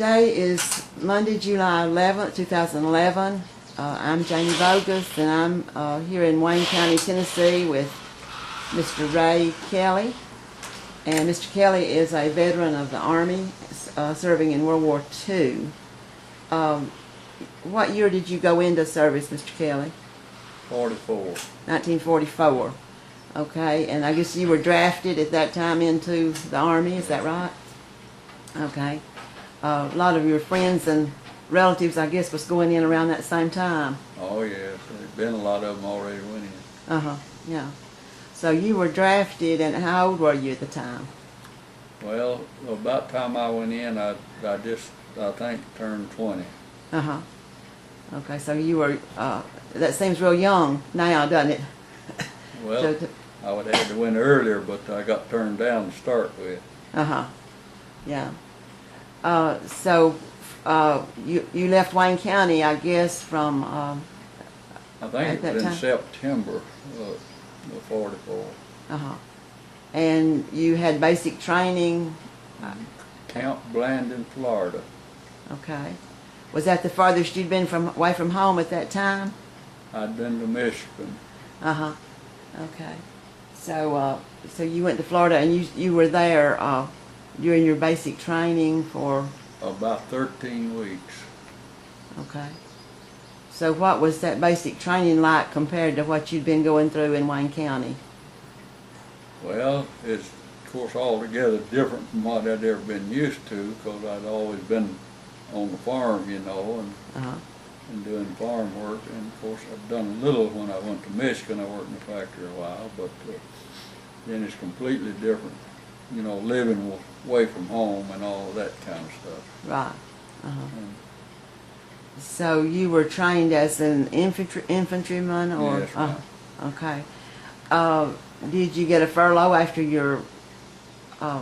Today is Monday, July 11th, 2011. I'm Janie Bogus, and I'm here in Wayne County, Tennessee with Mr. Ray Kelley. And Mr. Kelley is a veteran of the Army, serving in World War II. What year did you go into service, Mr. Kelley? 44. 1944. Okay, and I guess you were drafted at that time into the Army, is that right? Okay. A lot of your friends and relatives, I guess, was going in around that same time. Oh, yes. There's been a lot of them already went in. Yeah. So you were drafted, and how old were you at the time? Well, about the time I went in, I think, turned 20. Okay, so you were, that seems real young now, doesn't it? Well, I would have had to win earlier, but I got turned down to start with. Yeah. So you left Wayne County, I guess, from I think it was in September of 44. And you had basic training? Camp Blandon, Florida. Okay. Was that the farthest you'd been away from home at that time? I'd been to Michigan. Okay. So so you went to Florida, and you were there during your basic training for about 13 weeks. Okay. So what was that basic training like compared to what you'd been going through in Wayne County? Well, it's, of course, altogether different from what I'd ever been used to, because I'd always been on the farm, you know, and doing farm work. And, of course, I'd done a little when I went to Michigan. I worked in the factory a while, but then it's completely different, you know, living away from home and all of that kind of stuff. Right. So you were trained as an infantryman, or? Yes, ma'am. Okay. Did you get a furlough after your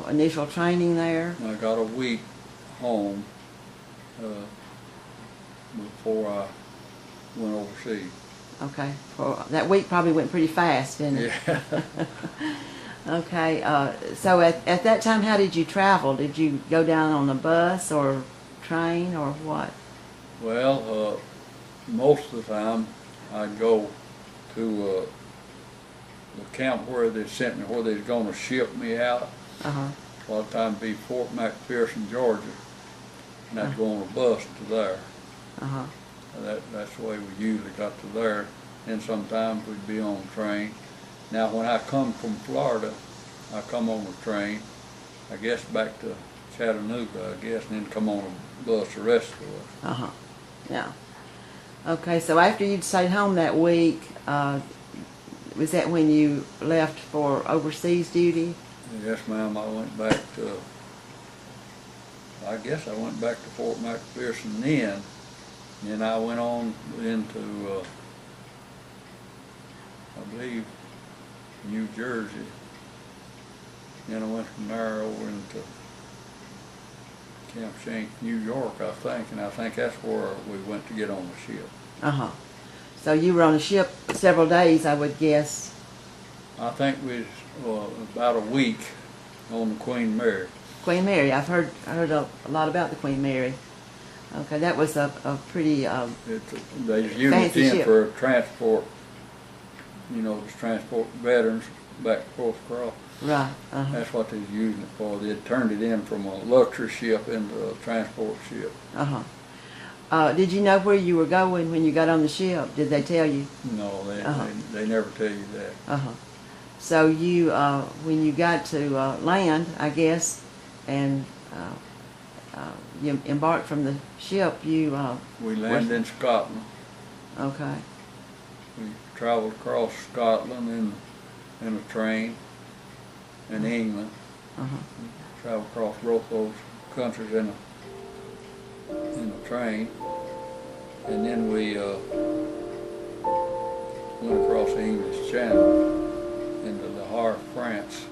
initial training there? I got a week home before I went overseas. Okay. Well, that week probably went pretty fast, didn't it? Yeah. Okay. So at that time, how did you travel? Did you go down on a bus or train or what? Well, most of the time I'd go to the camp where they sent me, where they was going to ship me out. A lot of times it'd be Fort McPherson, Georgia, and I'd go on a bus to there. That's the way we usually got to there. And sometimes we'd be on a train. Now, when I come from Florida, I come on a train, I guess back to Chattanooga, I guess, and then come on a bus the rest of us. Yeah. Okay, so after you'd stayed home that week, was that when you left for overseas duty? Yes, ma'am. I went back to, I guess I went back to Fort McPherson then. Then I went on into, I believe, New Jersey. Then I went from there over into Camp Shank, New York, I think, and I think that's where we went to get on the ship. So you were on a ship several days, I would guess. I think we about a week on the Queen Mary. Queen Mary, I heard a lot about the Queen Mary. Okay, that was a pretty they use it in for transport, you know, to transport veterans back and forth across. Right. That's what they was using it for. They had turned it in from a luxury ship into a transport ship. Did you know where you were going when you got on the ship? Did they tell you? No, they never tell you that. So you, when you got to land, I guess, and you embarked from the ship, you... we landed in Scotland. Okay. We traveled across Scotland in a train, in England. Traveled across both those countries in a train, and then we went across the English Channel into the heart of France.